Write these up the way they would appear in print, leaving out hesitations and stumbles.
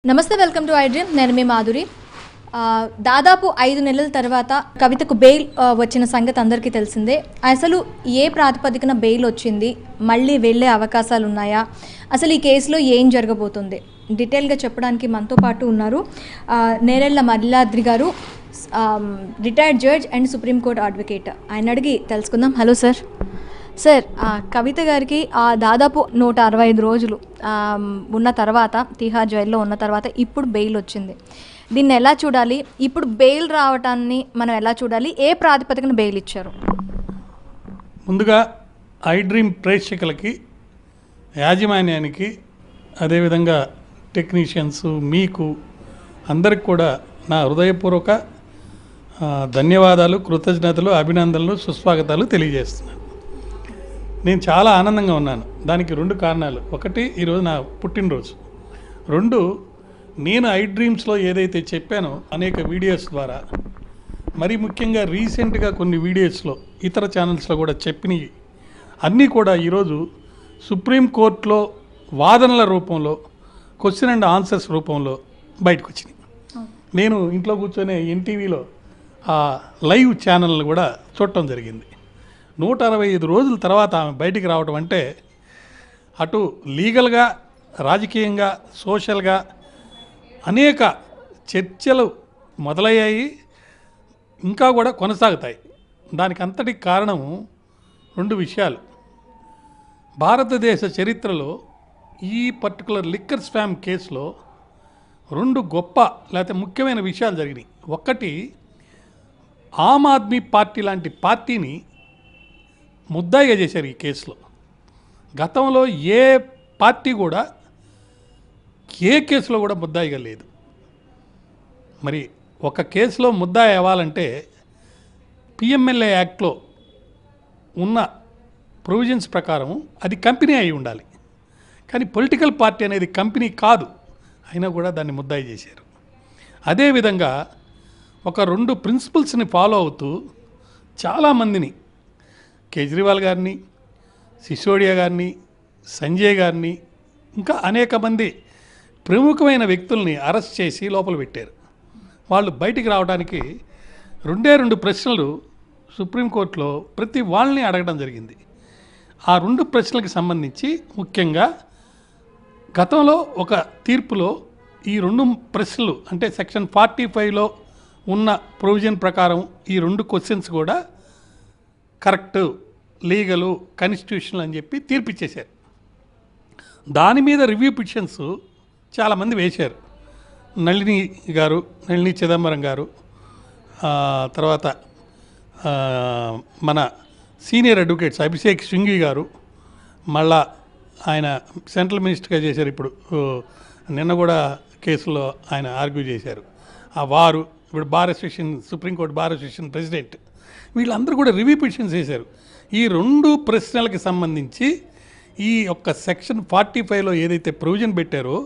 నమస్తే, welcome to I dream. నేను మీ మాధురి. దాదాపు 5 నెలల తర్వాత కవితకు బెయిల్ వచ్చిన సంగతి అందరికీ తెలిసిందే. అసలు ఏ ప్రాతిపదికన బెయిల్ వచ్చింది, మళ్ళీ వెళ్ళే అవకాశాలు ఉన్నాయా, అసలు ఈ కేసులో ఏం జరగబోతుంది, డీటెయిల్గా చెప్పడానికి మనతో పాటు ఉన్నారు నేరెళ్ల మల్లాద్రి గారు, retired judge and supreme court advocate. ఆయన అడిగి తెలుసుకుందాం. Hello sir. సార్, కవిత గారికి దాదాపు 165 రోజులు ఉన్న తర్వాత, తిహార్ జైల్లో ఉన్న తర్వాత ఇప్పుడు బెయిల్ వచ్చింది. దీన్ని ఎలా చూడాలి? ఇప్పుడు బెయిల్ రావటాన్ని మనం ఎలా చూడాలి? ఏ ప్రాతిపదికన బెయిల్ ఇచ్చారు? ముందుగా ఐ డ్రీమ్ ప్రేక్షకులకి, యాజమాన్యానికి, అదేవిధంగా టెక్నీషియన్స్, మీకు అందరికి కూడా నా హృదయపూర్వక ధన్యవాదాలు, కృతజ్ఞతలు, అభినందనలు, సుస్వాగతాలు తెలియజేస్తున్నాను. నేను చాలా ఆనందంగా ఉన్నాను. దానికి 2 కారణాలు. ఒకటి, ఈరోజు నా పుట్టినరోజు. 2, నేను ఐ డ్రీమ్స్లో ఏదైతే చెప్పానో అనేక వీడియోస్ ద్వారా, మరీ ముఖ్యంగా రీసెంట్గా కొన్ని వీడియోస్లో ఇతర ఛానల్స్లో కూడా చెప్పినవి అన్నీ కూడా ఈరోజు సుప్రీంకోర్టులో వాదనల రూపంలో, క్వశ్చన్ అండ్ ఆన్సర్స్ రూపంలో బయటకు వచ్చినాయి. నేను ఇంట్లో కూర్చొని ఎన్టీవీలో ఆ లైవ్ ఛానల్ని కూడా చూడటం జరిగింది. 165 రోజుల తర్వాత ఆమె బయటికి రావడం అంటే, అటు లీగల్గా, రాజకీయంగా, సోషల్గా అనేక చర్చలు మొదలయ్యాయి, ఇంకా కూడా కొనసాగుతాయి. దానికి అంతటికి కారణం 2 విషయాలు. భారతదేశ చరిత్రలో ఈ పర్టికులర్ లిక్కర్ స్కామ్ కేసులో 2 గొప్ప లేకపోతే ముఖ్యమైన విషయాలు జరిగినాయి. ఒకటి, ఆమ్ ఆద్మీ పార్టీ లాంటి పార్టీని ముద్దాయిగా చేశారు ఈ కేసులో. గతంలో ఏ పార్టీ కూడా ఏ కేసులో కూడా ముద్దాయిగా లేదు. మరి ఒక కేసులో ముద్దాయి అవ్వాలంటే పిఎంఎల్ఏ యాక్ట్లో ఉన్న ప్రొవిజన్స్ ప్రకారం అది కంపెనీ అయి ఉండాలి. కానీ పొలిటికల్ పార్టీ అనేది కంపెనీ కాదు, అయినా కూడా దాన్ని ముద్దాయి చేశారు. అదేవిధంగా ఒక 2 ప్రిన్సిపల్స్ని ఫాలో అవుతూ చాలామందిని, కేజ్రీవాల్ గారిని, సిసోడియా గారిని, సంజయ్ గారిని, ఇంకా అనేక మంది ప్రముఖమైన వ్యక్తుల్ని అరెస్ట్ చేసి లోపల పెట్టారు. వాళ్ళు బయటికి రావడానికి 2 ప్రశ్నలు సుప్రీంకోర్టులో ప్రతి వాళ్ళని అడగడం జరిగింది. ఆ 2 ప్రశ్నలకు సంబంధించి ముఖ్యంగా గతంలో ఒక తీర్పులో ఈ 2 ప్రశ్నలు, అంటే సెక్షన్ 45లో ఉన్న ప్రొవిజన్ ప్రకారం ఈ 2 క్వశ్చన్స్ కూడా కరెక్ట్, లీగలు, కాన్స్టిట్యూషనల్ అని చెప్పి తీర్పిచ్చేశారు. దాని మీద రివ్యూ పిటిషన్స్ చాలామంది వేశారు. నళిని చిదంబరం గారు, తర్వాత మన సీనియర్ అడ్వకేట్స్ అభిషేక్ సింఘి గారు, మళ్ళా ఆయన సెంట్రల్ మినిస్టర్గా చేశారు. ఇప్పుడు నిన్న కూడా కేసులో ఆయన ఆర్గ్యూ చేశారు. వారు ఇప్పుడు bar association, supreme court bar association president, వీళ్ళందరూ కూడా రివ్యూ పిటిషన్స్ వేశారు. ఈ 2 ప్రశ్నలకు సంబంధించి ఈ యొక్క సెక్షన్ 45లో ఏదైతే ప్రొవిజన్ పెట్టారో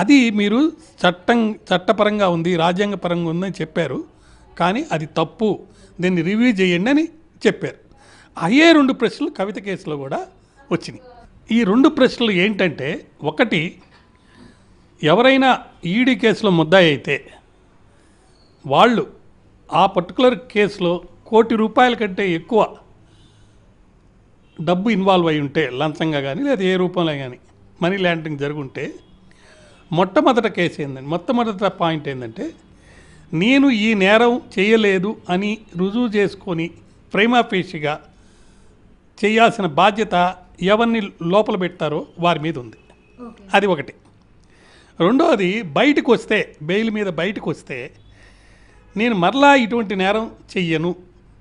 అది మీరు చట్టపరంగా ఉంది, రాజ్యాంగపరంగా ఉందని చెప్పారు, కానీ అది తప్పు, దీన్ని రివ్యూ చేయండి అని చెప్పారు. అయ్యే 2 ప్రశ్నలు కవిత కేసులో కూడా వచ్చినాయి. ఈ 2 ప్రశ్నలు ఏంటంటే, ఒకటి, ఎవరైనా ఈడీ కేసులో ముద్దాయి అయితే వాళ్ళు ఆ పర్టికులర్ కేసులో ₹1,00,00,000 కంటే ఎక్కువ డబ్బు ఇన్వాల్వ్ అయి ఉంటే, లంచంగా కానీ లేదా ఏ రూపంలో కానీ మనీ లాండరింగ్ జరుగుంటే, మొట్టమొదటి పాయింట్ ఏంటంటే, నేను ఈ నేరం చేయలేదు అని రుజువు చేసుకొని ప్రైమా ఫేషిగా చేయాల్సిన బాధ్యత ఎవరిని లోపల పెడతారో వారి మీద ఉంది. అది ఒకటి. రెండోది, బయటకు వస్తే, బెయిల్ మీద బయటకు వస్తే, నేను మరలా ఇటువంటి నేరం చెయ్యను,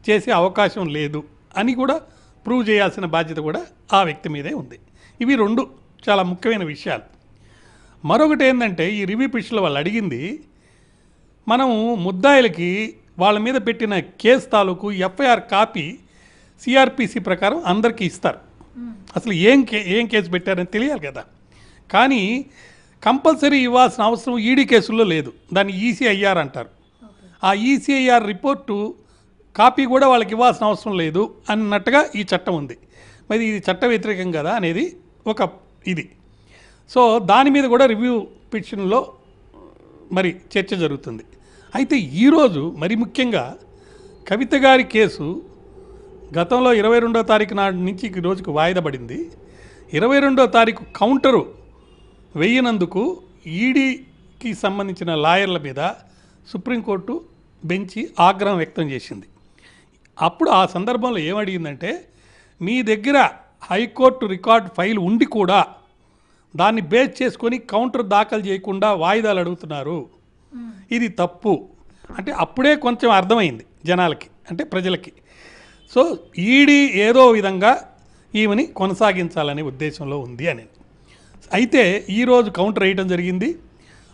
చేసే అవకాశం లేదు అని కూడా ప్రూవ్ చేయాల్సిన బాధ్యత కూడా ఆ వ్యక్తి మీదే ఉంది. ఇవి 2 చాలా ముఖ్యమైన విషయాలు. మరొకటి ఏంటంటే, ఈ రివ్యూ పిటిషన్లో వాళ్ళు అడిగింది, మనం ముద్దాయిలకి వాళ్ళ మీద పెట్టిన కేసు తాలూకు ఎఫ్ఐఆర్ కాపీ సిఆర్పిసి ప్రకారం అందరికీ ఇస్తారు. అసలు ఏం కేసు పెట్టారని తెలియాలి కదా. కానీ కంపల్సరీ ఇవ్వాల్సిన అవసరం ఈడీ కేసుల్లో లేదు. దాన్ని ఈసీఐఆర్ అంటారు. ఆ ఈసీఐఆర్ రిపోర్టు కాపీ కూడా వాళ్ళకి ఇవ్వాల్సిన అవసరం లేదు అన్నట్టుగా ఈ చట్టం ఉంది. మరి ఇది చట్ట వ్యతిరేకం కదా అనేది ఒక ఇది. సో దాని మీద కూడా రివ్యూ పిటిషన్లో మరి చర్చ జరుగుతుంది. అయితే ఈరోజు మరి ముఖ్యంగా కవిత గారి కేసు గతంలో 22వ తారీఖు నాటి నుంచి ఈ రోజుకు వాయిదా పడింది. 22వ తారీఖు కౌంటరు వేయనందుకు ఈడీకి సంబంధించిన లాయర్ల మీద సుప్రీంకోర్టు బెంచి ఆగ్రహం వ్యక్తం చేసింది. అప్పుడు ఆ సందర్భంలో ఏమడిగిందంటే, మీ దగ్గర హైకోర్టు రికార్డు ఫైల్ ఉండి కూడా దాన్ని బేస్ చేసుకొని కౌంటర్ దాఖలు చేయకుండా వాయిదాలు అడుగుతున్నారు, ఇది తప్పు అంటే అప్పుడే కొంచెం అర్థమైంది జనాలకి, అంటే ప్రజలకి. సో ఈడీ ఏదో విధంగా ఈమెని కొనసాగించాలనే ఉద్దేశంలో ఉంది అని. అయితే ఈరోజు కౌంటర్ వేయడం జరిగింది.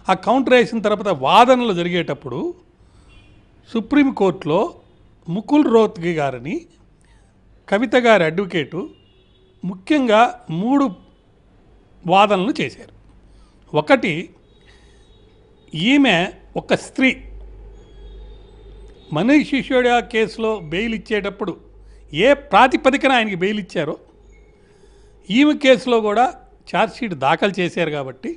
ఆ కౌంటర్ వేసిన తర్వాత వాదనలు జరిగేటప్పుడు సుప్రీంకోర్టులో ముకుల్ రోహత్గి గారిని కవిత గారి అడ్వకేటు ముఖ్యంగా 3 వాదనలు చేశారు. ఒకటి, ఈమె ఒక స్త్రీ, మనీష్ సిసోడియా కేసులో బెయిల్ ఇచ్చేటప్పుడు ఏ ప్రాతిపదికన ఆయనకి బెయిల్ ఇచ్చారో ఈమె కేసులో కూడా ఛార్జ్షీట్ దాఖలు చేశారు కాబట్టి,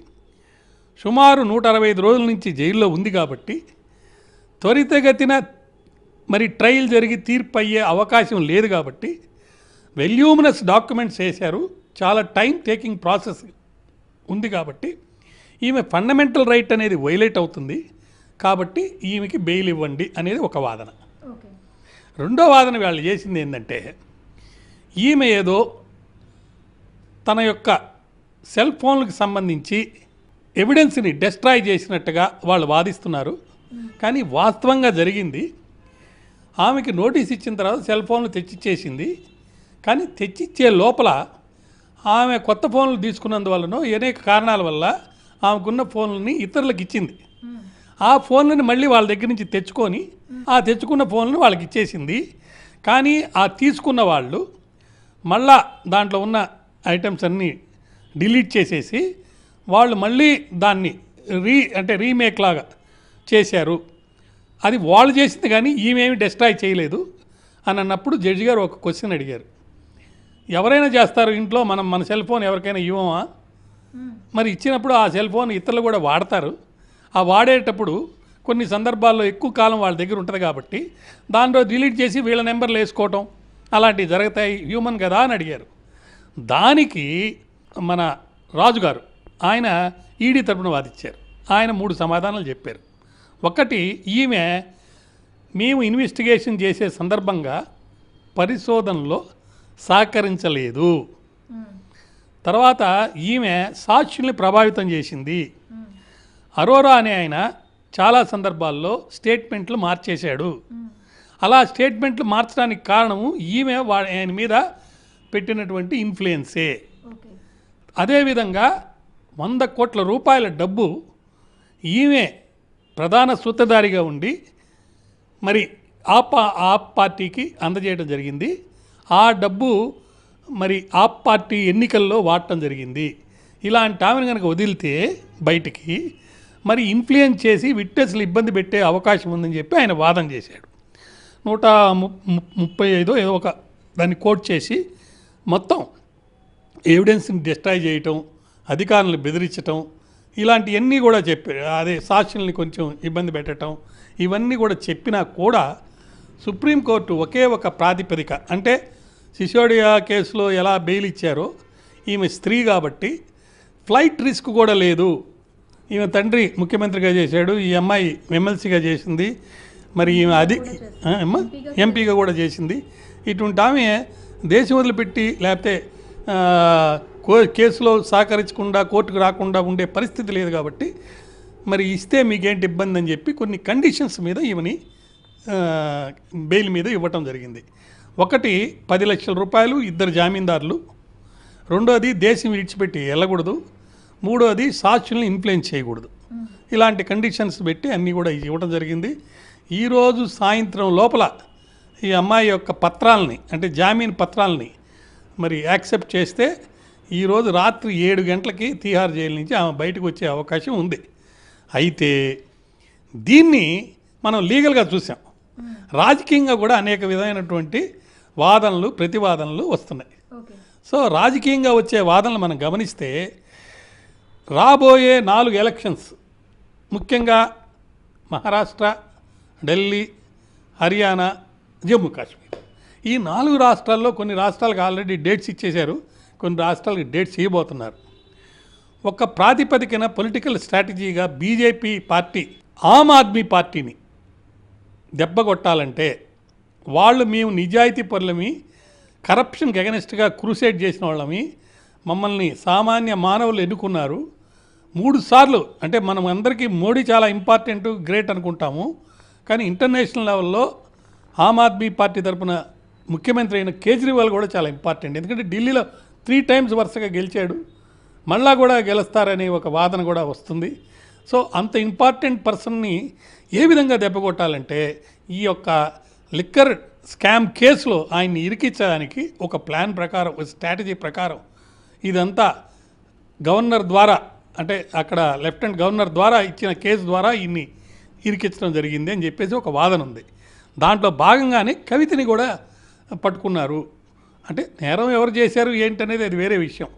సుమారు 165 రోజుల నుంచి జైల్లో ఉంది కాబట్టి త్వరితగతిన మరి ట్రయల్ జరిగి తీర్పు అయ్యే అవకాశం లేదు కాబట్టి వెల్యూమినస్ డాక్యుమెంట్స్ వేశారు, చాలా టైం టేకింగ్ ప్రాసెస్ ఉంది కాబట్టి ఈమె ఫండమెంటల్ రైట్ అనేది వైలేట్ అవుతుంది కాబట్టి ఈమెకి బెయిల్ ఇవ్వండి అనేది ఒక వాదన. రెండో వాదన వాళ్ళు చేసింది ఏంటంటే, ఈమె ఏదో తన యొక్క సెల్ ఫోన్లకు సంబంధించి ఎవిడెన్స్ని డిస్ట్రాయ్ చేసినట్టుగా వాళ్ళు వాదిస్తున్నారు. కానీ వాస్తవంగా జరిగింది, ఆమెకి నోటీస్ ఇచ్చిన తర్వాత సెల్ ఫోన్లు తెచ్చిచ్చేసింది. కానీ తెచ్చిచ్చే లోపల ఆమె కొత్త ఫోన్లు తీసుకున్నందువల్లనో అనేక కారణాల వల్ల ఆమెకున్న ఫోన్లని ఇతరులకు ఇచ్చింది. ఆ ఫోన్లను మళ్ళీ వాళ్ళ దగ్గర నుంచి తెచ్చుకొని ఆ తెచ్చుకున్న ఫోన్లను వాళ్ళకి ఇచ్చేసింది. కానీ ఆ తీసుకున్న వాళ్ళు మళ్ళా దాంట్లో ఉన్న ఐటమ్స్ అన్నీ డిలీట్ చేసేసి వాళ్ళు మళ్ళీ దాన్ని రీమేక్ లాగా చేశారు. అది వాళ్ళు చేసింది కానీ ఈమెమి డిస్ట్రాయ్ చేయలేదు అని అన్నప్పుడు జడ్జి గారు ఒక క్వశ్చన్ అడిగారు, ఎవరైనా చేస్తారు ఇంట్లో, మన సెల్ ఫోన్ ఎవరికైనా ఇవ్వమా? మరి ఇచ్చినప్పుడు ఆ సెల్ ఫోన్ ఇతరులు కూడా వాడతారు. ఆ వాడేటప్పుడు కొన్ని సందర్భాల్లో ఎక్కువ కాలం వాళ్ళ దగ్గర ఉంటుంది కాబట్టి దాంట్లో డిలీట్ చేసి వీళ్ళ నెంబర్లు వేసుకోవటం అలాంటివి జరుగుతాయి, హ్యూమన్ కదా అని అడిగారు. దానికి మన రాజుగారు ఆయన ఈడీ తరపున వాదించారు. ఆయన 3 సమాధానాలు చెప్పారు. ఒకటి, ఈమె మేము ఇన్వెస్టిగేషన్ చేసే సందర్భంగా పరిశోధనలో సహకరించలేదు. తర్వాత ఈమె సాక్షుల్ని ప్రభావితం చేసింది. అరోరా అనే ఆయన చాలా సందర్భాల్లో స్టేట్మెంట్లు మార్చేశాడు. అలా స్టేట్మెంట్లు మార్చడానికి కారణము ఈమె ఆయన మీద పెట్టినటువంటి ఇన్ఫ్లుయెన్సే. అదేవిధంగా 100 కోట్ల రూపాయల డబ్బు ఈమె ప్రధాన సూత్రధారిగా ఉండి మరి ఆప్ పార్టీకి అందజేయడం జరిగింది. ఆ డబ్బు మరి ఆప్ పార్టీ ఎన్నికల్లో వాడటం జరిగింది. ఇలాంటి ఆమెను కనుక వదిలితే బయటికి మరి ఇన్ఫ్లుయెన్స్ చేసి విట్నెస్లు ఇబ్బంది పెట్టే అవకాశం ఉందని చెప్పి ఆయన వాదన చేశాడు. 135 ఏదో ఒక దాన్ని కోట్ చేసి మొత్తం ఎవిడెన్స్ని డిస్ట్రాయ్ చేయటం, అధికారులను బెదిరించటం, ఇలాంటివన్నీ కూడా చెప్పారు. అదే సాక్షుల్ని కొంచెం ఇబ్బంది పెట్టడం, ఇవన్నీ కూడా చెప్పినా కూడా సుప్రీంకోర్టు ఒకే ఒక ప్రాతిపదిక, అంటే సిసోడియా కేసులో ఎలా బెయిల్ ఇచ్చారో ఈమె స్త్రీ కాబట్టి ఫ్లైట్ రిస్క్ కూడా లేదు. ఈమె తండ్రి ముఖ్యమంత్రిగా చేశాడు, ఈ అమ్మాయి ఎమ్మెల్సీగా చేసింది, మరి ఈమె ఎంపీగా కూడా చేసింది. ఇటువంటి ఆమె దేశం వదిలిపెట్టి లేకపోతే కేసులో సహకరించకుండా కోర్టుకు రాకుండా ఉండే పరిస్థితి లేదు కాబట్టి మరి ఇస్తే మీకేంటి ఇబ్బంది అని చెప్పి కొన్ని కండిషన్స్ మీద ఈమెని బెయిల్ మీద ఇవ్వటం జరిగింది. ఒకటి, 10 లక్షల రూపాయలు, 2 జామీందారులు. రెండోది, దేశం విడిచిపెట్టి వెళ్ళకూడదు. మూడోది, సాక్షుల్ని ఇన్ఫ్లుయెన్స్ చేయకూడదు. ఇలాంటి కండిషన్స్ పెట్టి అన్నీ కూడా ఇవ్వడం జరిగింది. ఈరోజు సాయంత్రం లోపల ఈ అమ్మాయి యొక్క పత్రాలని, అంటే జామీన్ పత్రాలని మరి యాక్సెప్ట్ చేస్తే ఈరోజు రాత్రి 7 గంటలకి తీహార్ జైలు నుంచి ఆమె బయటకు వచ్చే అవకాశం ఉంది. అయితే దీన్ని మనం లీగల్గా చూసాం, రాజకీయంగా కూడా అనేక విధమైనటువంటి వాదనలు ప్రతివాదనలు వస్తున్నాయి. సో రాజకీయంగా వచ్చే వాదనలు మనం గమనిస్తే రాబోయే 4 ఎలక్షన్స్, ముఖ్యంగా మహారాష్ట్ర, ఢిల్లీ, హర్యానా, జమ్మూ కాశ్మీర్, ఈ 4 రాష్ట్రాల్లో కొన్ని రాష్ట్రాలకు ఆల్రెడీ డేట్స్ ఇచ్చేశారు, కొన్ని రాష్ట్రాలకు డేట్స్ ఇవ్వబోతున్నారు. ఒక ప్రాతిపదికన political స్ట్రాటజీగా BJP party Aam Aadmi పార్టీని దెబ్బకొట్టాలంటే, వాళ్ళు మేము నిజాయితీ పరులమి, కరప్షన్కి ఎగనెస్ట్గా క్రూసేడ్ చేసిన వాళ్ళమి, మమ్మల్ని సామాన్య మానవులు ఎన్నుకున్నారు 3 సార్లు. అంటే మనం అందరికీ మోడీ చాలా ఇంపార్టెంట్, గ్రేట్ అనుకుంటాము, కానీ ఇంటర్నేషనల్ లెవెల్లో ఆమ్ ఆద్మీ పార్టీ తరపున ముఖ్యమంత్రి అయిన కేజ్రీవాల్ కూడా చాలా ఇంపార్టెంట్. ఎందుకంటే ఢిల్లీలో 3 టైమ్స్ వరుసగా గెలిచాడు, మళ్ళా కూడా గెలుస్తారనే ఒక వాదన కూడా వస్తుంది. సో అంత ఇంపార్టెంట్ పర్సన్ని ఏ విధంగా దెబ్బకొట్టాలంటే, ఈ యొక్క లిక్కర్ స్కామ్ కేసులో ఆయన్ని ఇరికించడానికి ఒక ప్లాన్ ప్రకారం, ఒక స్ట్రాటజీ ప్రకారం ఇదంతా గవర్నర్ ద్వారా, అంటే అక్కడ లెఫ్టినెంట్ గవర్నర్ ద్వారా ఇచ్చిన కేసు ద్వారా ఈయన్ని ఇరికించడం జరిగింది అని చెప్పేసి ఒక వాదన ఉంది. దాంట్లో భాగంగానే కవితని కూడా పట్టుకున్నారు. అంటే నేరం ఎవరు చేశారు ఏంటనేది అది వేరే విషయం.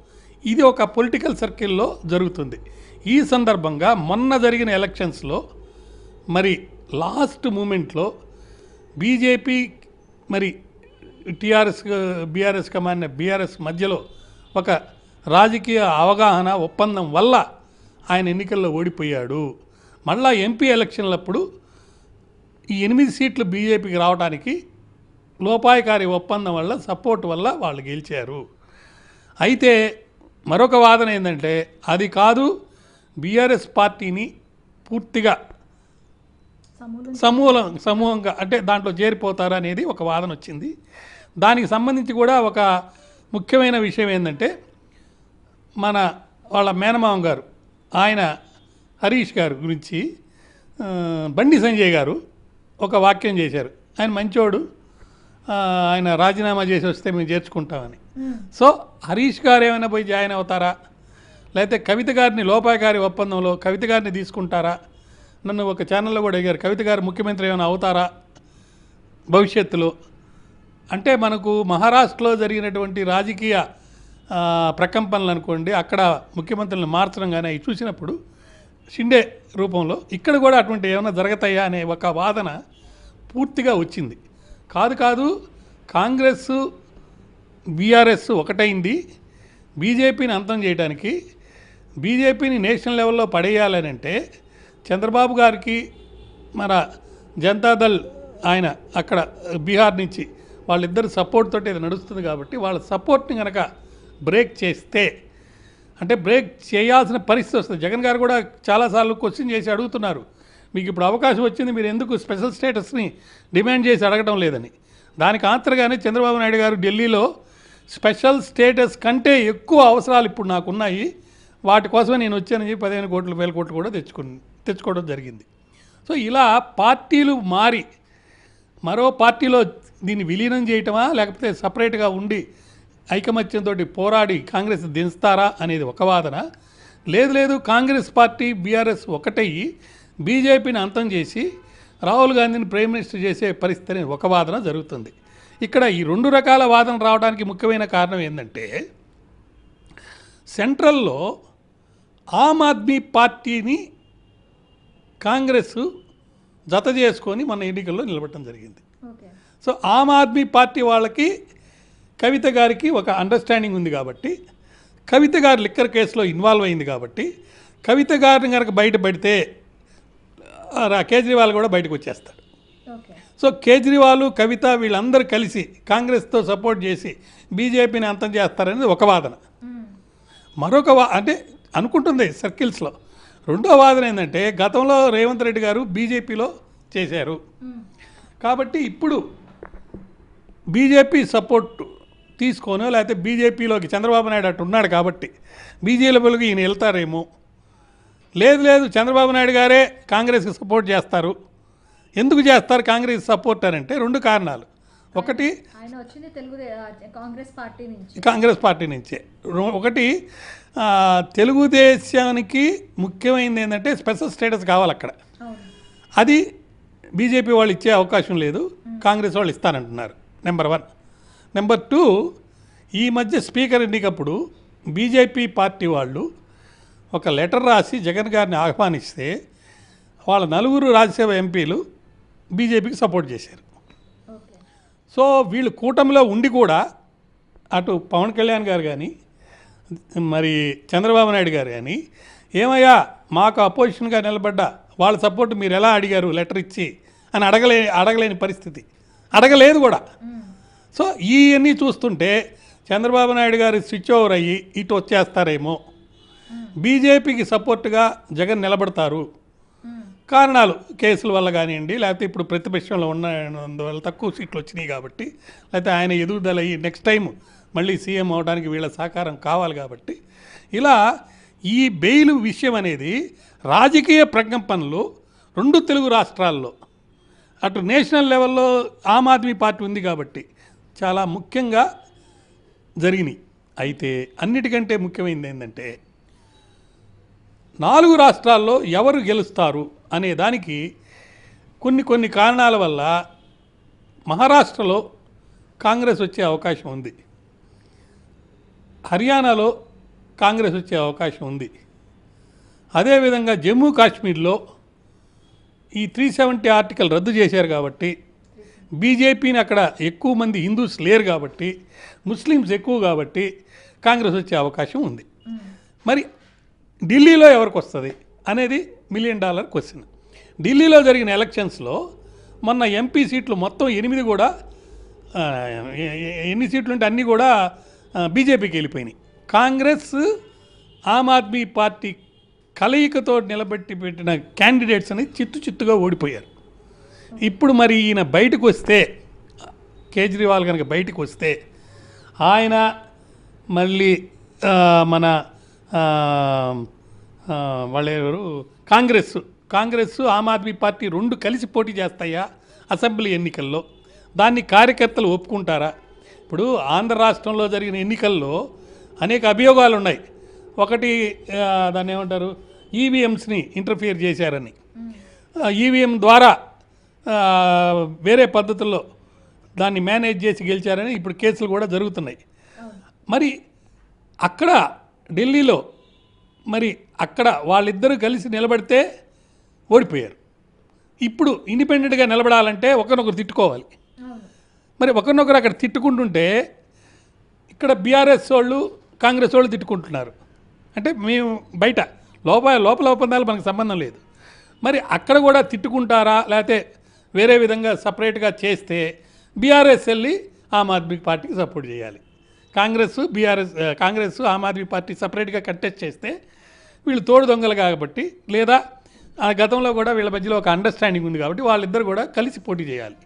ఇది ఒక పొలిటికల్ సర్కిల్లో జరుగుతుంది. ఈ సందర్భంగా మొన్న జరిగిన ఎలక్షన్స్లో మరి లాస్ట్ మూమెంట్లో బీజేపీ మరి బీఆర్ఎస్ కమాండ్ బీఆర్ఎస్ మధ్యలో ఒక రాజకీయ అవగాహన ఒప్పందం వల్ల ఆయన ఎన్నికల్లో ఓడిపోయాడు. మళ్ళా ఎంపీ ఎలక్షన్లప్పుడు ఈ 8 సీట్లు బీజేపీకి రావడానికి లోపాయకారి ఒప్పందం వల్ల, సపోర్ట్ వల్ల వాళ్ళు గెలిచారు. అయితే మరొక వాదన ఏంటంటే, అది కాదు, బీఆర్ఎస్ పార్టీని పూర్తిగా సమూహంగా అంటే దాంట్లో చేరిపోతారు అనేది ఒక వాదన వచ్చింది. దానికి సంబంధించి కూడా ఒక ముఖ్యమైన విషయం ఏంటంటే, వాళ్ళ మేనమామ గారు, ఆయన హరీష్ గారు గురించి బండి సంజయ్ గారు ఒక వాక్యం చేశారు. ఆయన మంచోడు, ఆయన రాజీనామా చేసి వస్తే మేము చేర్చుకుంటామని. సో హరీష్ గారు ఏమైనా పోయి జాయిన్ అవుతారా, లేకపోతే కవిత గారిని లోపాయకారి ఒప్పందంలో కవిత గారిని తీసుకుంటారా? నన్ను ఒక ఛానల్లో కూడా అడిగారు, కవిత గారు ముఖ్యమంత్రి ఏమైనా అవుతారా భవిష్యత్తులో అంటే. మనకు మహారాష్ట్రలో జరిగినటువంటి రాజకీయ ప్రకంపనలు అనుకోండి, అక్కడ ముఖ్యమంత్రులను మార్చడం కానీ అవి చూసినప్పుడు షిండే రూపంలో ఇక్కడ కూడా అటువంటి ఏమైనా జరుగుతాయా అనే ఒక వాదన పూర్తిగా వచ్చింది. కాదు, కాంగ్రెస్ బీఆర్ఎస్ ఒకటైంది బీజేపీని అంతం చేయడానికి. బీజేపీని నేషనల్ లెవెల్లో పడేయాలని అంటే చంద్రబాబు గారికి మన జనతాదళ్ ఆయన అక్కడ బీహార్ నుంచి వాళ్ళిద్దరు సపోర్ట్ తోటి ఇది నడుస్తుంది కాబట్టి, వాళ్ళ సపోర్ట్ని కనుక బ్రేక్ చేస్తే, అంటే బ్రేక్ చేయాల్సిన పరిస్థితి వస్తుంది. జగన్ గారు కూడా చాలాసార్లు క్వశ్చన్ చేసి అడుగుతున్నారు, మీకు ఇప్పుడు అవకాశం వచ్చింది, మీరు ఎందుకు స్పెషల్ స్టేటస్ని డిమాండ్ చేసి అడగడం లేదని. దానికి ఆన్సర్గానే చంద్రబాబు నాయుడు గారు ఢిల్లీలో స్పెషల్ స్టేటస్ కంటే ఎక్కువ అవసరాలు ఇప్పుడు నాకున్నాయి, వాటి కోసమే నేను వచ్చానని చెప్పి 15 కోట్లు 1000 కోట్లు కూడా తెచ్చుకోవడం జరిగింది. సో ఇలా పార్టీలు మారి మరో పార్టీలో దీన్ని విలీనం చేయటమా, లేకపోతే సపరేట్గా ఉండి ఐకమత్యంతో పోరాడి కాంగ్రెస్ దించుతారా అనేది ఒక వాదన. లేదు కాంగ్రెస్ పార్టీ బీఆర్ఎస్ ఒకటయ్యి బీజేపీని అంతం చేసి రాహుల్ గాంధీని ప్రైమ్ మినిస్టర్ చేసే పరిస్థితి ఒక వాదన జరుగుతుంది. ఇక్కడ ఈ 2 రకాల వాదన రావడానికి ముఖ్యమైన కారణం ఏంటంటే, సెంట్రల్లో ఆమ్ ఆద్మీ పార్టీని కాంగ్రెస్ జత చేసుకొని మన ఎన్నికల్లో నిలబడటం జరిగింది. సో ఆమ్ ఆద్మీ పార్టీ వాళ్ళకి కవిత గారికి ఒక అండర్స్టాండింగ్ ఉంది కాబట్టి, కవిత గారు లిక్కర్ కేసులో ఇన్వాల్వ్ అయింది కాబట్టి, కవిత గారిని కనుక బయటపడితే కేజ్రీవాల్ కూడా బయటకు వచ్చేస్తాడు. సో కేజ్రీవాల్, కవిత వీళ్ళందరూ కలిసి కాంగ్రెస్తో సపోర్ట్ చేసి బీజేపీని అంతం చేస్తారనేది ఒక వాదన. మరొక అంటే అనుకుంటుంది సర్కిల్స్లో. రెండో వాదన ఏంటంటే, గతంలో రేవంత్ రెడ్డి గారు బీజేపీలో చేశారు కాబట్టి ఇప్పుడు బీజేపీ సపోర్ట్ తీసుకోనో, లేకపోతే బీజేపీలోకి చంద్రబాబు నాయుడు అటు ఉన్నాడు కాబట్టి బీజేపీలోకి ఈయన వెళ్తారేమో. లేదు చంద్రబాబు నాయుడు గారే కాంగ్రెస్కి సపోర్ట్ చేస్తారు. ఎందుకు చేస్తారు కాంగ్రెస్ సపోర్ట్ అని అంటే 2 కారణాలు. ఒకటి, ఆయన వచ్చింది కాంగ్రెస్ పార్టీ నుంచే. ఒకటి, తెలుగుదేశానికి ముఖ్యమైనది ఏంటంటే స్పెషల్ స్టేటస్ కావాలి అక్కడ. అది బీజేపీ వాళ్ళు ఇచ్చే అవకాశం లేదు, కాంగ్రెస్ వాళ్ళు ఇస్తానంటున్నారు. నెంబర్ 1. నెంబర్ 2, ఈ మధ్య స్పీకర్ ఎన్నికప్పుడు బీజేపీ పార్టీ వాళ్ళు ఒక లెటర్ రాసి జగన్ గారిని ఆహ్వానిస్తే వాళ్ళ 4 రాజ్యసభ ఎంపీలు బీజేపీకి సపోర్ట్ చేశారు. సో వీళ్ళు కూటమిలో ఉండి కూడా అటు పవన్ కళ్యాణ్ గారు కానీ మరి చంద్రబాబు నాయుడు గారు కానీ ఏమయ్యా మాకు అపోజిషన్గా నిలబడ్డా వాళ్ళ సపోర్ట్ మీరు ఎలా అడిగారు లెటర్ ఇచ్చి అని అడగలేని పరిస్థితి, అడగలేదు కూడా. సో ఇవన్నీ చూస్తుంటే చంద్రబాబు నాయుడు గారు స్విచ్ ఓవర్ అయ్యి ఇటు వచ్చేస్తారేమో, బీజేపీకి సపోర్ట్గా జగన్ నిలబడతారు. కారణాలు కేసుల వల్ల కానివ్వండి, లేకపోతే ఇప్పుడు ప్రతిపక్షంలో ఉన్నందువల్ల తక్కువ సీట్లు వచ్చినాయి కాబట్టి, లేకపోతే ఆయన ఎదుగుదల అయ్యి నెక్స్ట్ టైం మళ్ళీ సీఎం అవడానికి వీళ్ళ సహకారం కావాలి కాబట్టి, ఇలా ఈ బెయిల్ విషయం అనేది రాజకీయ ప్రకంపనలు 2 తెలుగు రాష్ట్రాల్లో అటు నేషనల్ లెవెల్లో ఆమ్ ఆద్మీ పార్టీ ఉంది కాబట్టి చాలా ముఖ్యంగా జరిగినాయి. అయితే అన్నిటికంటే ముఖ్యమైనది ఏంటంటే 4 రాష్ట్రాల్లో ఎవరు గెలుస్తారు అనే దానికి కొన్ని కారణాల వల్ల మహారాష్ట్రలో కాంగ్రెస్ వచ్చే అవకాశం ఉంది, హర్యానాలో కాంగ్రెస్ వచ్చే అవకాశం ఉంది, అదేవిధంగా జమ్మూ కాశ్మీర్లో ఈ 370 ఆర్టికల్ రద్దు చేశారు కాబట్టి బీజేపీని అక్కడ ఎక్కువ మంది హిందూస్ లేరు కాబట్టి, ముస్లిమ్స్ ఎక్కువ కాబట్టి కాంగ్రెస్ వచ్చే అవకాశం ఉంది. మరి ఢిల్లీలో ఎవరికి వస్తుంది అనేది $1 మిలియన్ క్వశ్చన్. ఢిల్లీలో జరిగిన ఎలక్షన్స్లో మొన్న ఎంపీ సీట్లు మొత్తం 8 కూడా ఎన్ని సీట్లు ఉంటే అన్నీ కూడా బీజేపీకి వెళ్ళిపోయినాయి. కాంగ్రెస్ ఆమ్ ఆద్మీ పార్టీ కలయికతో నిలబెట్టి పెట్టిన క్యాండిడేట్స్ అని చిత్తుగా ఓడిపోయారు. ఇప్పుడు మరి ఈయన బయటకు వస్తే, కేజ్రీవాల్ కనుక బయటకు వస్తే ఆయన మళ్ళీ మన వాళ్ళెవరు కాంగ్రెస్ ఆమ్ ఆద్మీ పార్టీ 2 కలిసి పోటీ చేస్తాయా అసెంబ్లీ ఎన్నికల్లో? దాన్ని కార్యకర్తలు ఒప్పుకుంటారా? ఇప్పుడు ఆంధ్ర రాష్ట్రంలో జరిగిన ఎన్నికల్లో అనేక అభియోగాలు ఉన్నాయి. ఒకటి దాన్ని ఏమంటారు, ఈవీఎంస్ని ఇంటర్ఫియర్ చేశారని, ఈవీఎం ద్వారా వేరే పద్ధతుల్లో దాన్ని మేనేజ్ చేసి గెలిచారని ఇప్పుడు కేసులు కూడా జరుగుతున్నాయి. మరి అక్కడ ఢిల్లీలో మరి అక్కడ వాళ్ళిద్దరూ కలిసి నిలబడితే ఓడిపోయారు. ఇప్పుడు ఇండిపెండెంట్గా నిలబడాలంటే ఒకరినొకరు తిట్టుకోవాలి. మరి ఒకరినొకరు అక్కడ తిట్టుకుంటుంటే ఇక్కడ బీఆర్ఎస్ వాళ్ళు కాంగ్రెస్ వాళ్ళు తిట్టుకుంటున్నారు. అంటే మేము బయట లోపల ఒప్పందాలు మనకు సంబంధం లేదు. మరి అక్కడ కూడా తిట్టుకుంటారా, లేకపోతే వేరే విధంగా సపరేట్గా చేస్తే బీఆర్ఎస్ వెళ్ళి ఆమ్ ఆద్మీ పార్టీకి సపోర్ట్ చేయాలి. కాంగ్రెస్ ఆమ్ ఆద్మీ పార్టీ సపరేట్గా కంటెస్ట్ చేస్తే వీళ్ళు తోడు దొంగలు కాబట్టి, లేదా ఆ గతంలో కూడా వీళ్ళ మధ్యలో ఒక అండర్స్టాండింగ్ ఉంది కాబట్టి వాళ్ళిద్దరు కూడా కలిసి పోటీ చేయాలి.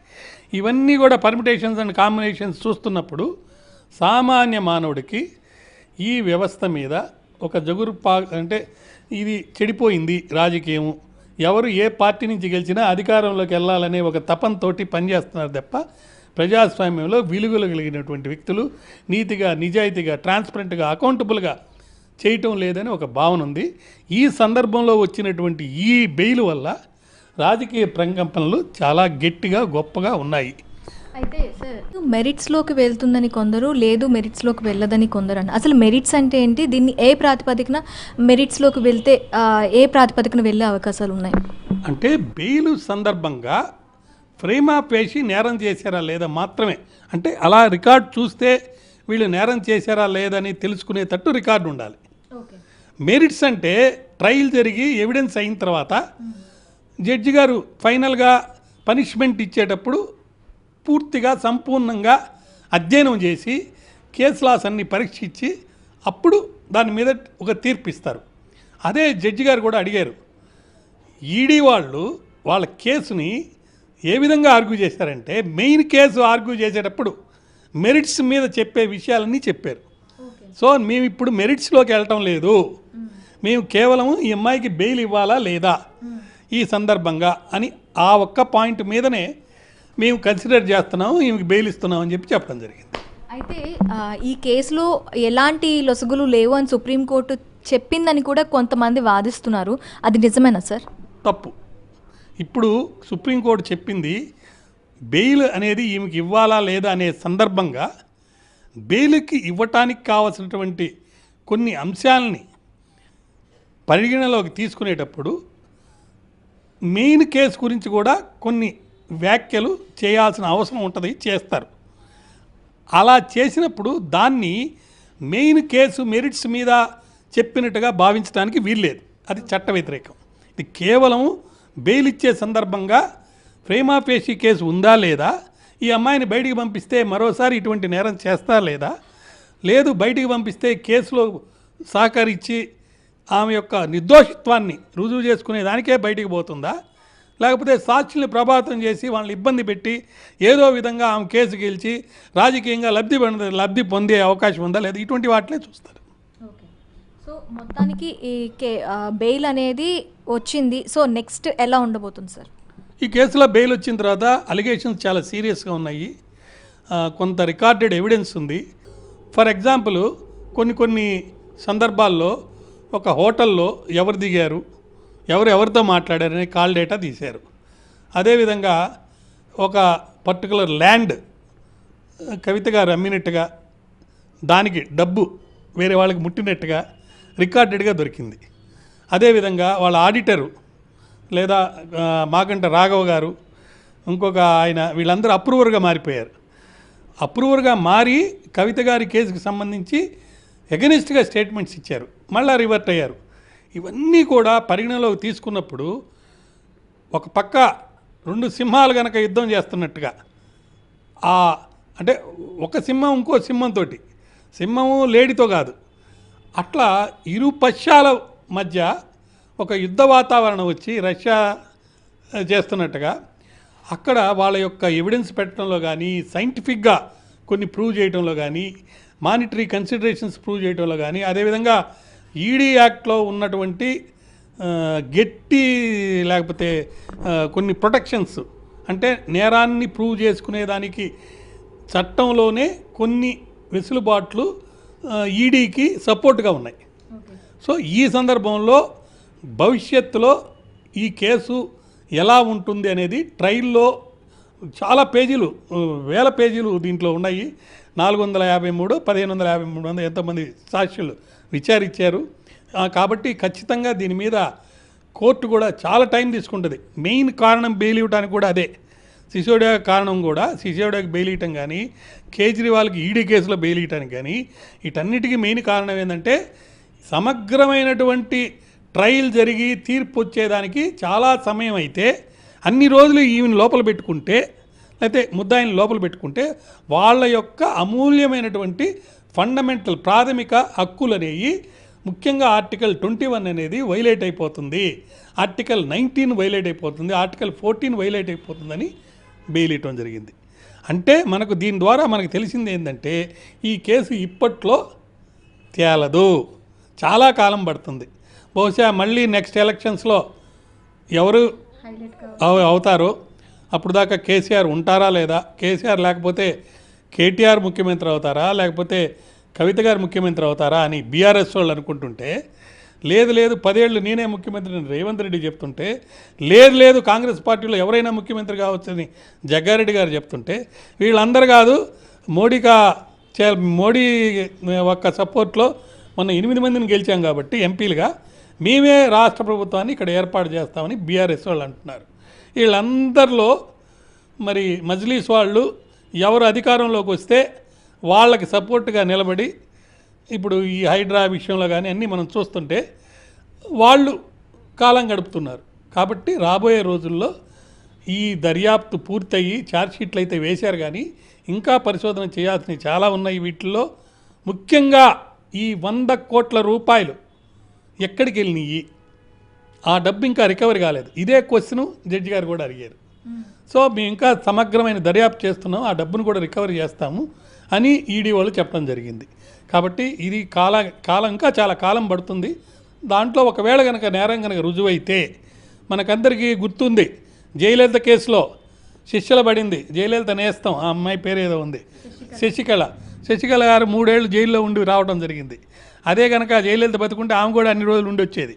ఇవన్నీ కూడా పర్మిటేషన్స్ అండ్ కాంబినేషన్స్ చూస్తున్నప్పుడు సామాన్య మానవుడికి ఈ వ్యవస్థ మీద ఒక అంటే ఇది చెడిపోయింది రాజకీయం, ఎవరు ఏ పార్టీ నుంచి గెలిచినా అధికారంలోకి వెళ్ళాలనే ఒక తపంతోటి పనిచేస్తున్నారు తప్ప ప్రజాస్వామ్యంలో విలువలు కలిగినటువంటి వ్యక్తులు నీతిగా, నిజాయితీగా, ట్రాన్స్పరెంట్గా, అకౌంటబుల్గా చేయటం లేదని ఒక భావన ఉంది. ఈ సందర్భంలో వచ్చినటువంటి ఈ బెయిల్ వల్ల రాజకీయ ప్రకంపనలు చాలా గట్టిగా గొప్పగా ఉన్నాయి. అయితే సార్, మెరిట్స్లోకి వెళ్తుందని కొందరు, లేదు మెరిట్స్లోకి వెళ్ళదని కొందరు అని. అసలు మెరిట్స్ అంటే ఏంటి? దీన్ని ఏ ప్రాతిపదికన మెరిట్స్లోకి వెళ్తే ఏ ప్రాతిపదికన వెళ్ళే అవకాశాలు ఉన్నాయి? అంటే బెయిల్ సందర్భంగా ఫ్రేమా పేషి నేరం చేశారా లేదా మాత్రమే. అంటే అలా రికార్డు చూస్తే వీళ్ళు నేరం చేశారా లేదని తెలుసుకునేటట్టు రికార్డు ఉండాలి. మెరిట్స్ అంటే ట్రయల్ జరిగి ఎవిడెన్స్ అయిన తర్వాత జడ్జి గారు ఫైనల్గా పనిష్మెంట్ ఇచ్చేటప్పుడు పూర్తిగా సంపూర్ణంగా అధ్యయనం చేసి కేసు లాస్ అన్ని పరీక్షించి అప్పుడు దాని మీద ఒక తీర్పు ఇస్తారు. అదే జడ్జి గారు కూడా అడిగారు, ఈడీ వాళ్ళ కేసుని ఏ విధంగా ఆర్గ్యూ చేశారంటే మెయిన్ కేసు ఆర్గ్యూ చేసేటప్పుడు మెరిట్స్ మీద చెప్పే విషయాలన్నీ చెప్పారు. సో మేము ఇప్పుడు మెరిట్స్లోకి వెళ్ళటం లేదు, మేము కేవలం ఈ అమ్మాయికి బెయిల్ ఇవ్వాలా లేదా ఈ సందర్భంగా అని ఆ ఒక్క పాయింట్ మీదనే మేము కన్సిడర్ చేస్తున్నాము, ఈమెకి బెయిల్ ఇస్తున్నాం అని చెప్పడం జరిగింది. అయితే ఈ కేసులో ఎలాంటి లొసుగులు లేవు అని సుప్రీంకోర్టు చెప్పిందని కూడా కొంతమంది వాదిస్తున్నారు. అది నిజమేనా సార్? తప్పు. ఇప్పుడు సుప్రీంకోర్టు చెప్పింది బెయిల్ అనేది ఈమెకి ఇవ్వాలా లేదా అనే సందర్భంగా బెయిల్కి ఇవ్వటానికి కావాల్సినటువంటి కొన్ని అంశాలని పరిగణలోకి తీసుకునేటప్పుడు మెయిన్ కేసు గురించి కూడా కొన్ని వ్యాఖ్యలు చేయాల్సిన అవసరం ఉంటుంది, చేస్తారు. అలా చేసినప్పుడు దాన్ని మెయిన్ కేసు మెరిట్స్ మీద చెప్పినట్టుగా భావించడానికి వీల్లేదు, అది చట్ట వ్యతిరేకం. ఇది కేవలం బెయిల్ ఇచ్చే సందర్భంగా ప్రైమా ఫేషీ కేసు ఉందా లేదా, ఈ అమ్మాయిని బయటికి పంపిస్తే మరోసారి ఇటువంటి నేరం చేస్తా లేదా, లేదు బయటికి పంపిస్తే కేసులో సహకరించి ఆమె యొక్క నిర్దోషిత్వాన్ని రుజువు చేసుకునే దానికే బయటికి పోతుందా, లేకపోతే సాక్షుల్ని ప్రభావితం చేసి వాళ్ళని ఇబ్బంది పెట్టి ఏదో విధంగా ఆమె కేసు గెలిచి రాజకీయంగా లబ్ధి పొందే అవకాశం ఉందా లేదా, ఇటువంటి వాటినే చూస్తారు. ఓకే, సో మొత్తానికి ఈ బెయిల్ అనేది వచ్చింది. సో నెక్స్ట్ ఎలా ఉండబోతుంది సార్? ఈ కేసులో బెయిల్ వచ్చిన తర్వాత అలిగేషన్స్ చాలా సీరియస్గా ఉన్నాయి, కొంత రికార్డెడ్ ఎవిడెన్స్ ఉంది. ఫర్ ఎగ్జాంపుల్ కొన్ని సందర్భాల్లో ఒక హోటల్లో ఎవరు దిగారు, ఎవరితో మాట్లాడారని కాల్ డేటా తీశారు. అదేవిధంగా ఒక పర్టికులర్ ల్యాండ్ కవిత గారు అమ్మినట్టుగా దానికి డబ్బు వేరే వాళ్ళకి ముట్టినట్టుగా రికార్డెడ్గా దొరికింది. అదేవిధంగా వాళ్ళ ఆడిటరు లేదా మాగంట రాఘవ గారు, ఇంకొక ఆయన, వీళ్ళందరూ అప్రూవర్గా మారిపోయారు. అప్రూవర్గా మారి కవిత గారి కేసుకు సంబంధించి ఎగనిస్ట్గా స్టేట్మెంట్స్ ఇచ్చారు, మళ్ళీ రివర్ట్ అయ్యారు. ఇవన్నీ కూడా పరిగణలోకి తీసుకున్నప్పుడు ఒక పక్క రెండు సింహాలు కనుక యుద్ధం చేస్తున్నట్టుగా, అంటే ఒక సింహం ఇంకో సింహంతో, సింహము లేడితో కాదు, అట్లా ఇరు పక్షాల మధ్య ఒక యుద్ధ వాతావరణం వచ్చి రష్యా చేస్తున్నట్టుగా అక్కడ వాళ్ళ యొక్క ఎవిడెన్స్ పెట్టడంలో కానీ, సైంటిఫిక్గా కొన్ని ప్రూవ్ చేయడంలో కానీ, మానిటరీ కన్సిడరేషన్స్ ప్రూవ్ చేయడంలో కానీ, అదేవిధంగా ఈడీ యాక్ట్లో ఉన్నటువంటి గట్టి లేకపోతే కొన్ని ప్రొటెక్షన్స్, అంటే నేరాన్ని ప్రూవ్ చేసుకునేదానికి చట్టంలోనే కొన్ని వెసులుబాట్లు ఈడీకి సపోర్ట్గా ఉన్నాయి. సో ఈ సందర్భంలో భవిష్యత్తులో ఈ కేసు ఎలా ఉంటుంది అనేది ట్రయల్లో చాలా పేజీలు, వేల పేజీలు దీంట్లో ఉన్నాయి. 453, 1553 ఎంతమంది సాక్షులు విచారించారు. కాబట్టి ఖచ్చితంగా దీని మీద కోర్టు కూడా చాలా టైం తీసుకుంటుంది. మెయిన్ కారణం బెయిల్ ఇవ్వడానికి కూడా అదే. సిసోడియా కారణం కూడా, సిసోడియాకి బెయిల్ ఇవ్వటం కానీ, కేజ్రీవాల్కి ఈడీ కేసులో బెయిల్ ఇవ్వటానికి కానీ, వీటన్నిటికీ మెయిన్ కారణం ఏంటంటే సమగ్రమైనటువంటి ట్రయల్ జరిగి తీర్పు వచ్చేదానికి చాలా సమయం అయితే, అన్ని రోజులు ఈమెను లోపల పెట్టుకుంటే, లేకపోతే ముద్దాయిని లోపల పెట్టుకుంటే వాళ్ళ యొక్క అమూల్యమైనటువంటి ఫండమెంటల్ ప్రాథమిక హక్కులు అనేవి, ముఖ్యంగా ఆర్టికల్ 21 అనేది వైలేట్ అయిపోతుంది, ఆర్టికల్ 19 వైలేట్ అయిపోతుంది, ఆర్టికల్ 14 వైలేట్ అయిపోతుందని బెయిల్ ఇవ్వడం జరిగింది. అంటే మనకు దీని ద్వారా మనకు తెలిసింది ఏంటంటే ఈ కేసు ఇప్పట్లో తేలదు, చాలా కాలం పడుతుంది. బహుశా మళ్ళీ నెక్స్ట్ ఎలక్షన్స్లో ఎవరు అవుతారో అప్పుడు దాకా కేసీఆర్ ఉంటారా లేదా, కేసీఆర్ లేకపోతే కేటీఆర్ ముఖ్యమంత్రి అవుతారా, లేకపోతే కవిత గారు ముఖ్యమంత్రి అవుతారా అని బీఆర్ఎస్ వాళ్ళు అనుకుంటుంటే, లేదు 10 ఏళ్ళు నేనే ముఖ్యమంత్రి అని రేవంత్ రెడ్డి చెప్తుంటే, లేదు కాంగ్రెస్ పార్టీలో ఎవరైనా ముఖ్యమంత్రి కావచ్చని జగ్గారెడ్డి గారు చెప్తుంటే, వీళ్ళందరూ కాదు మోడీ ఒక్క సపోర్ట్లో మొన్న 8 మందిని గెలిచాం కాబట్టి ఎంపీలుగా మేమే రాష్ట్ర ప్రభుత్వాన్ని ఇక్కడ ఏర్పాటు చేస్తామని బీఆర్ఎస్ వాళ్ళు అంటున్నారు. వీళ్ళందరిలో మరి మజ్లీస్ వాళ్ళు ఎవరు అధికారంలోకి వస్తే వాళ్ళకి సపోర్ట్గా నిలబడి, ఇప్పుడు ఈ హైడ్రా విషయంలో కానీ అన్నీ మనం చూస్తుంటే వాళ్ళు కాలం గడుపుతున్నారు. కాబట్టి రాబోయే రోజుల్లో ఈ దర్యాప్తు పూర్తయి ఛార్జ్షీట్లు అయితే వేశారు, కానీ ఇంకా పరిశోధన చేయాల్సినవి చాలా ఉన్నాయి. వీటిల్లో ముఖ్యంగా ఈ 100 కోట్ల రూపాయలు ఎక్కడికి వెళ్ళినాయి, ఆ డబ్బు ఇంకా రికవరీ కాలేదు. ఇదే క్వశ్చన్ జడ్జి గారు కూడా అడిగారు. సో మేము ఇంకా సమగ్రమైన దర్యాప్తు చేస్తున్నాం, ఆ డబ్బును కూడా రికవరీ చేస్తాము అని ఈడీ వాళ్ళు చెప్పడం జరిగింది. కాబట్టి ఇది కాలం ఇంకా చాలా కాలం పడుతుంది. దాంట్లో ఒకవేళ కనుక నేరం కనుక రుజువైతే, మనకందరికీ గుర్తుంది జయలలిత కేసులో శిక్షల పడింది, జయలలిత నేస్తం, ఆ అమ్మాయి పేరు ఏదో ఉంది, శశికళ గారు 3 ఏళ్ళు జైల్లో ఉండి రావడం జరిగింది. అదే కనుక జయలలిత బతుకుంటే ఆమె కూడా అన్ని రోజులు ఉండి వచ్చేది.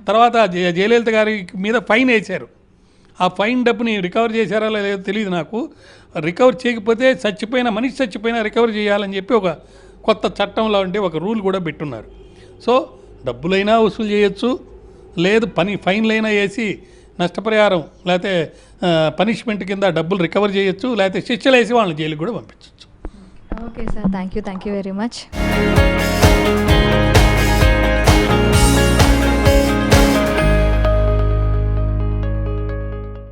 తర్వాత జయలలిత గారి మీద ఫైన్ వేశారు. ఆ ఫైన్ డబ్బుని రికవర్ చేశారా లేదో తెలియదు నాకు. రికవర్ చేయకపోతే మనిషి చచ్చిపోయినా రికవర్ చేయాలని చెప్పి ఒక కొత్త చట్టంలో ఉంటే ఒక రూల్ కూడా పెట్టున్నారు. సో డబ్బులైనా వసూలు చేయొచ్చు, లేదు ఫైన్లైనా వేసి నష్టపరిహారం లేకపోతే పనిష్మెంట్ కింద డబ్బులు రికవర్ చేయొచ్చు, లేకపోతే శిక్షలు వేసి వాళ్ళని జైలుకి కూడా పంపించవచ్చు. Okay sir, thank you very much.